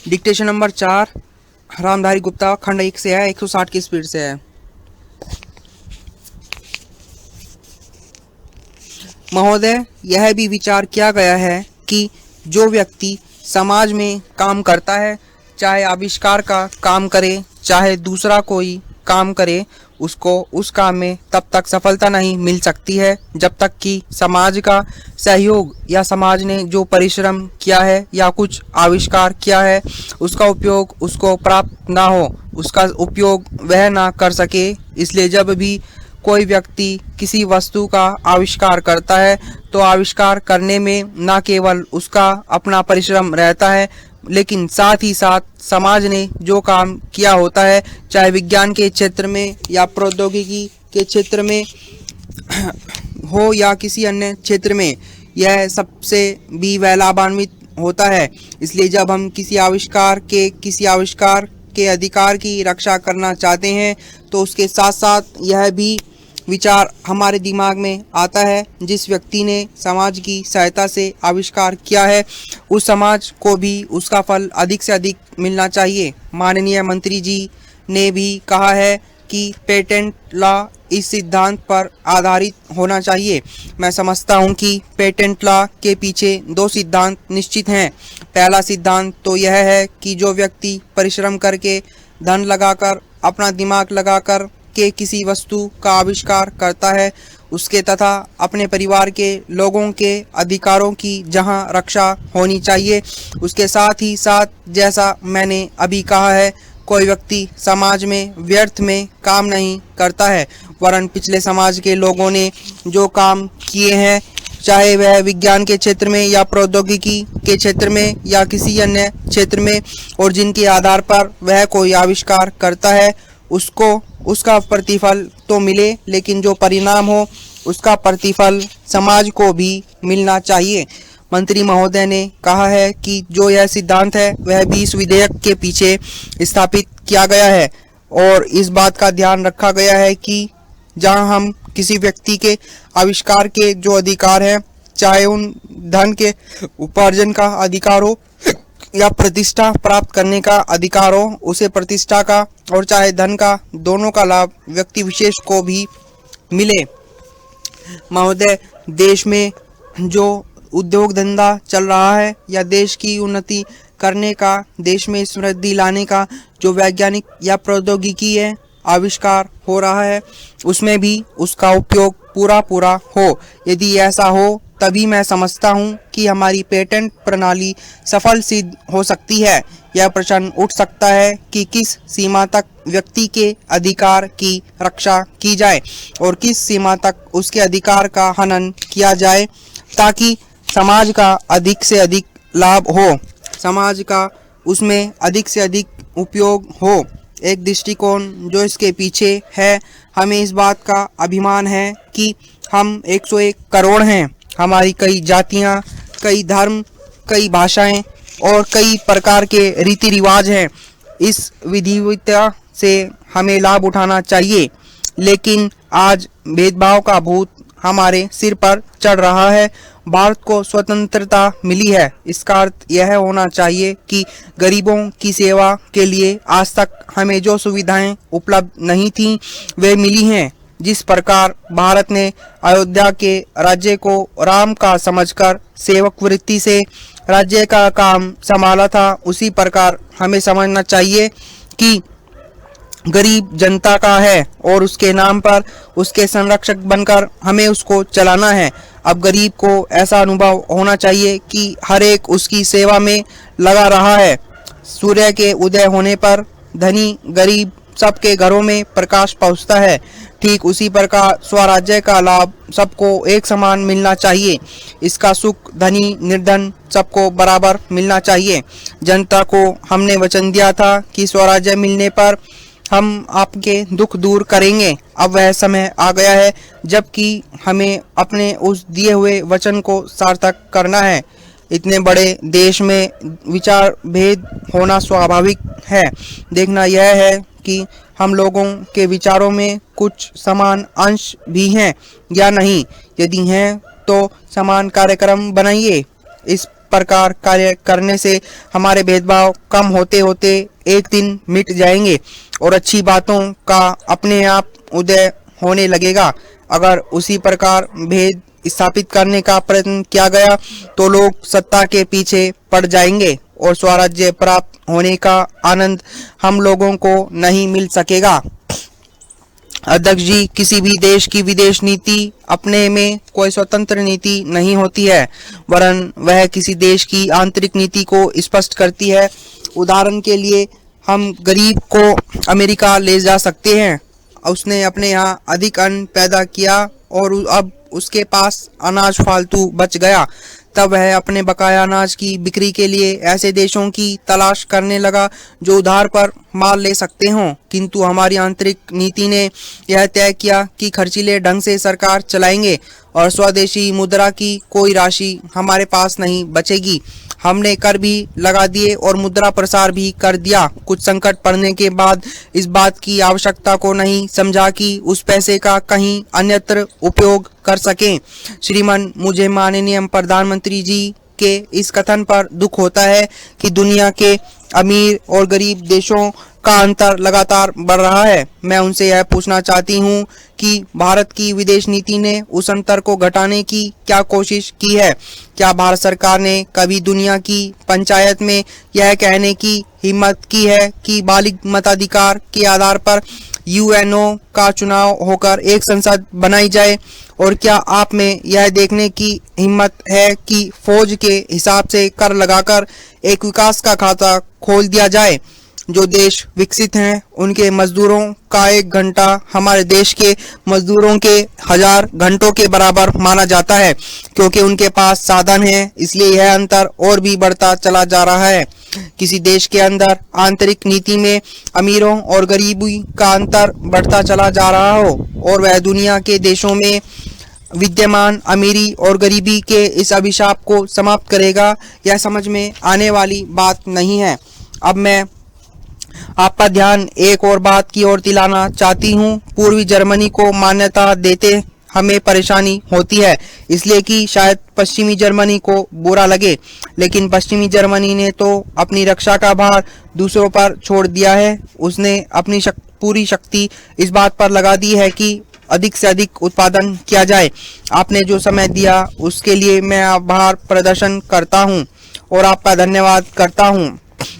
Dictation number 4 Ramdhari Gupta खंड 1 से है, 160 की स्पीड से है। महोदय, यह भी विचार किया गया है कि जो व्यक्ति समाज में काम करता है, चाहे आविष्कार का काम करे चाहे दूसरा कोई काम करे, उसको उस काम में तब तक सफलता नहीं मिल सकती है जब तक कि समाज का सहयोग या समाज ने जो परिश्रम किया है या कुछ आविष्कार किया है उसका उपयोग उसको प्राप्त ना हो, उसका उपयोग वह ना कर सके। इसलिए जब भी कोई व्यक्ति किसी वस्तु का आविष्कार करता है तो आविष्कार करने में न केवल उसका अपना परिश्रम रहता है, लेकिन साथ ही साथ समाज ने जो काम किया होता है, चाहे विज्ञान के क्षेत्र में या प्रौद्योगिकी के क्षेत्र में हो या किसी अन्य क्षेत्र में, यह सबसे भी वह लाभान्वित होता है। इसलिए जब हम किसी आविष्कार के अधिकार की रक्षा करना चाहते हैं तो उसके साथ साथ यह भी विचार हमारे दिमाग में आता है, जिस व्यक्ति ने समाज की सहायता से आविष्कार किया है उस समाज को भी उसका फल अधिक से अधिक मिलना चाहिए। माननीय मंत्री जी ने भी कहा है कि पेटेंट लॉ इस सिद्धांत पर आधारित होना चाहिए। मैं समझता हूं कि पेटेंट लॉ के पीछे दो सिद्धांत निश्चित हैं। पहला सिद्धांत तो यह है कि जो व्यक्ति परिश्रम करके, धन लगाकर, अपना दिमाग लगाकर के किसी वस्तु का आविष्कार करता है, उसके तथा अपने परिवार के लोगों के अधिकारों की जहां रक्षा होनी चाहिए, उसके साथ ही साथ जैसा मैंने अभी कहा है, कोई व्यक्ति समाज में व्यर्थ में काम नहीं करता है, वरन पिछले समाज के लोगों ने जो काम किए हैं, चाहे वह विज्ञान के क्षेत्र में या प्रौद्योगिकी के क्षेत्र में या किसी अन्य क्षेत्र में, और जिनके आधार पर वह कोई आविष्कार करता है, उसको उसका प्रतिफल तो मिले, लेकिन जो परिणाम हो उसका प्रतिफल समाज को भी मिलना चाहिए। मंत्री महोदय ने कहा है कि जो यह सिद्धांत है वह भी इस विधेयक के पीछे स्थापित किया गया है और इस बात का ध्यान रखा गया है कि जहां हम किसी व्यक्ति के आविष्कार के जो अधिकार हैं, चाहे उन धन के उपार्जन का अधिकार हो या प्रतिष्ठा प्राप्त करने का अधिकार हो, उसे प्रतिष्ठा का और चाहे धन का, दोनों का लाभ व्यक्ति विशेष को भी मिले। महोदय, देश में जो उद्योग धंधा चल रहा है या देश की उन्नति करने का, देश में समृद्धि लाने का जो वैज्ञानिक या प्रौद्योगिकी है, आविष्कार हो रहा है, उसमें भी उसका उपयोग पूरा हो। यदि ऐसा हो तभी मैं समझता हूं कि हमारी पेटेंट प्रणाली सफल सिद्ध हो सकती है। यह प्रश्न उठ सकता है कि किस सीमा तक व्यक्ति के अधिकार की रक्षा की जाए और किस सीमा तक उसके अधिकार का हनन किया जाए, ताकि समाज का अधिक से अधिक लाभ हो, समाज का उसमें अधिक से अधिक उपयोग हो। एक दृष्टिकोण जो इसके पीछे है, हमें इस बात का अभिमान है कि हम 101 करोड़ हैं। हमारी कई जातियां, कई धर्म, कई भाषाएं और कई प्रकार के रीति रिवाज हैं। इस विविधता से हमें लाभ उठाना चाहिए, लेकिन आज भेदभाव का भूत हमारे सिर पर चढ़ रहा है। भारत को स्वतंत्रता मिली है, इसका अर्थ यह होना चाहिए कि गरीबों की सेवा के लिए आज तक हमें जो सुविधाएं उपलब्ध नहीं थीं वे मिली हैं। जिस प्रकार भारत ने अयोध्या के राज्य को राम का समझकर सेवक वृत्ति से राज्य का काम संभाला था, उसी प्रकार हमें समझना चाहिए कि गरीब जनता का है और उसके नाम पर उसके संरक्षक बनकर हमें उसको चलाना है। अब गरीब को ऐसा अनुभव होना चाहिए कि हर एक उसकी सेवा में लगा रहा है। सूर्य के उदय होने पर धनी गरीब सबके घरों में प्रकाश पहुंचता है। ठीक उसी प्रकार स्वराज्य का लाभ सबको एक समान मिलना चाहिए। इसका सुख धनी निर्धन सबको बराबर मिलना चाहिए। जनता को हमने वचन दिया था कि स्वराज्य मिलने पर हम आपके दुख दूर करेंगे। अब वह समय आ गया है जबकि हमें अपने उस दिए हुए वचन को सार्थक करना है। इतने बड़े देश में विचार भेद होना स्वाभाविक है। देखना यह है कि हम लोगों के विचारों में कुछ समान अंश भी हैं या नहीं। यदि हैं तो समान कार्यक्रम बनाइए। इस प्रकार कार्य करने से हमारे भेदभाव कम होते होते एक दिन मिट जाएंगे और अच्छी बातों का अपने आप उदय होने लगेगा। अगर उसी प्रकार भेद स्थापित करने का प्रयत्न किया गया तो लोग सत्ता के पीछे पड़ जाएंगे और स्वराज्य प्राप्त होने का आनंद हम लोगों को नहीं मिल सकेगा। अध्यक्ष जी, किसी भी देश की विदेश नीति अपने में कोई स्वतंत्र नीति नहीं होती है, वरन वह किसी देश की आंतरिक नीति को स्पष्ट करती है। उदाहरण के लिए हम गरीब को अमेरिका ले जा सकते हैं। उसने अपने यहाँ अधिक अन्न पैदा किया और अब उसके पास अनाज फालतू बच गया, तब वह अपने बकाया अनाज की बिक्री के लिए ऐसे देशों की तलाश करने लगा जो उधार पर माल ले सकते हों। किंतु हमारी आंतरिक नीति ने यह तय किया कि खर्चीले ढंग से सरकार चलाएंगे और स्वदेशी मुद्रा की कोई राशि हमारे पास नहीं बचेगी। हमने कर भी लगा दिए और मुद्रा प्रसार भी कर दिया। कुछ संकट पड़ने के बाद इस बात की आवश्यकता को नहीं समझा कि उस पैसे का कहीं अन्यत्र उपयोग कर सकें। श्रीमान, मुझे माननीय प्रधानमंत्री जी के इस कथन पर दुख होता है कि दुनिया के अमीर और गरीब देशों का अंतर लगातार बढ़ रहा है। मैं उनसे यह पूछना चाहती हूँ कि भारत की विदेश नीति ने उस अंतर को घटाने की क्या कोशिश की है? क्या भारत सरकार ने कभी दुनिया की पंचायत में यह कहने की हिम्मत की है कि बालिग मताधिकार के आधार पर यूएनओ का चुनाव होकर एक संसद बनाई जाए? और क्या आप में यह देखने की हिम्मत है कि फौज के हिसाब से कर लगाकर एक विकास का खाता खोल दिया जाए? जो देश विकसित हैं उनके मजदूरों का 1 घंटा हमारे देश के मजदूरों के 1000 घंटों के बराबर माना जाता है। क्योंकि उनके पास साधन है, इसलिए यह अंतर और भी बढ़ता चला जा रहा है। किसी देश के अंदर आंतरिक नीति में अमीरों और गरीबी का अंतर बढ़ता चला जा रहा हो और वह दुनिया के देशों में विद्यमान अमीरी और गरीबी के इस अभिशाप को समाप्त करेगा, यह समझ में आने वाली बात नहीं है। अब मैं आपका ध्यान एक और बात की ओर दिलाना चाहती हूँ। पूर्वी जर्मनी को मान्यता देते हमें परेशानी होती है, इसलिए कि शायद पश्चिमी जर्मनी को बुरा लगे, लेकिन पश्चिमी जर्मनी ने तो अपनी रक्षा का भार दूसरों पर छोड़ दिया है। उसने अपनी पूरी शक्ति इस बात पर लगा दी है कि अधिक से अधिक उत्पादन किया जाए। आपने जो समय दिया उसके लिए मैं आभार प्रदर्शन करता हूं और आपका धन्यवाद करता हूं।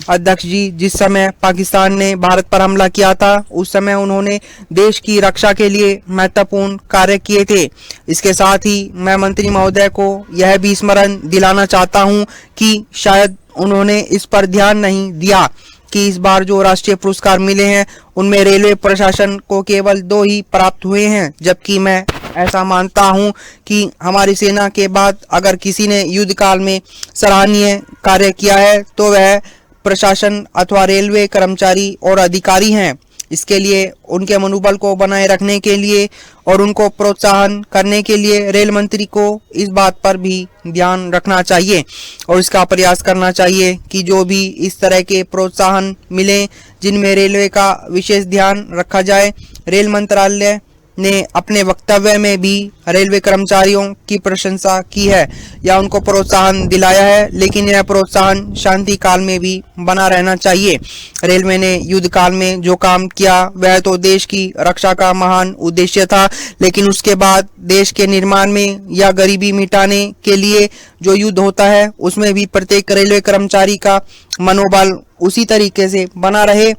अध्यक्ष जी, जिस समय पाकिस्तान ने भारत पर हमला किया था उस समय उन्होंने देश की रक्षा के लिए महत्वपूर्ण कार्य किए थे। इसके साथ ही मैं मंत्री महोदय को यह भी स्मरण दिलाना चाहता हूं कि शायद उन्होंने इस पर ध्यान नहीं दिया कि इस बार जो राष्ट्रीय पुरस्कार मिले हैं उनमें रेलवे प्रशासन को केवल 2 ही प्राप्त हुए हैं, जबकि मैं ऐसा मानता हूं कि हमारी सेना के बाद अगर किसी ने युद्ध काल में सराहनीय कार्य किया है तो वह प्रशासन अथवा रेलवे कर्मचारी और अधिकारी हैं। इसके लिए उनके मनोबल को बनाए रखने के लिए और उनको प्रोत्साहन करने के लिए रेल मंत्री को इस बात पर भी ध्यान रखना चाहिए और इसका प्रयास करना चाहिए कि जो भी इस तरह के प्रोत्साहन मिले जिनमें रेलवे का विशेष ध्यान रखा जाए। रेल मंत्रालय ने अपने वक्तव्य में भी रेलवे कर्मचारियों की प्रशंसा की है या उनको प्रोत्साहन दिलाया है, लेकिन यह प्रोत्साहन शांति काल में भी बना रहना चाहिए। रेलवे ने युद्ध काल में जो काम किया वह तो देश की रक्षा का महान उद्देश्य था, लेकिन उसके बाद देश के निर्माण में या गरीबी मिटाने के लिए जो युद्ध होता है उसमें भी प्रत्येक रेलवे कर्मचारी का मनोबल उसी तरीके से बना रहे,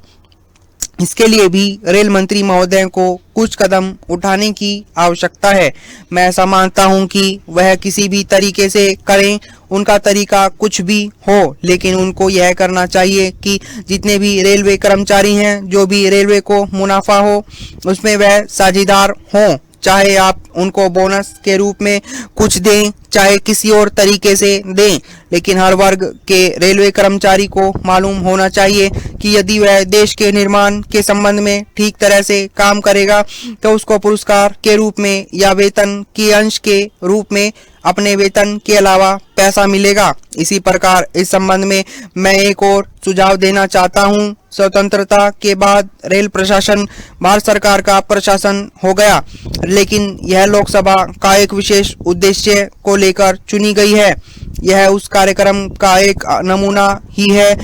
इसके लिए भी रेल मंत्री महोदय को कुछ कदम उठाने की आवश्यकता है। मैं ऐसा मानता हूं कि वह किसी भी तरीके से करें, उनका तरीका कुछ भी हो, लेकिन उनको यह करना चाहिए कि जितने भी रेलवे कर्मचारी हैं, जो भी रेलवे को मुनाफा हो उसमें वह साझेदार हों। चाहे आप उनको बोनस के रूप में कुछ दें, चाहे किसी और तरीके से दें, लेकिन हर वर्ग के रेलवे कर्मचारी को मालूम होना चाहिए कि यदि वह देश के निर्माण के संबंध में ठीक तरह से काम करेगा तो उसको पुरस्कार के रूप में या वेतन के अंश के रूप में अपने वेतन के अलावा पैसा मिलेगा। इसी प्रकार इस संबंध में मैं एक और सुझाव देना चाहता हूं। स्वतंत्रता के बाद रेल प्रशासन भारत सरकार का प्रशासन हो गया, लेकिन यह लोकसभा का एक विशेष उद्देश्य को लेकर चुनी गई है। यह उस कार्यक्रम का एक नमूना ही है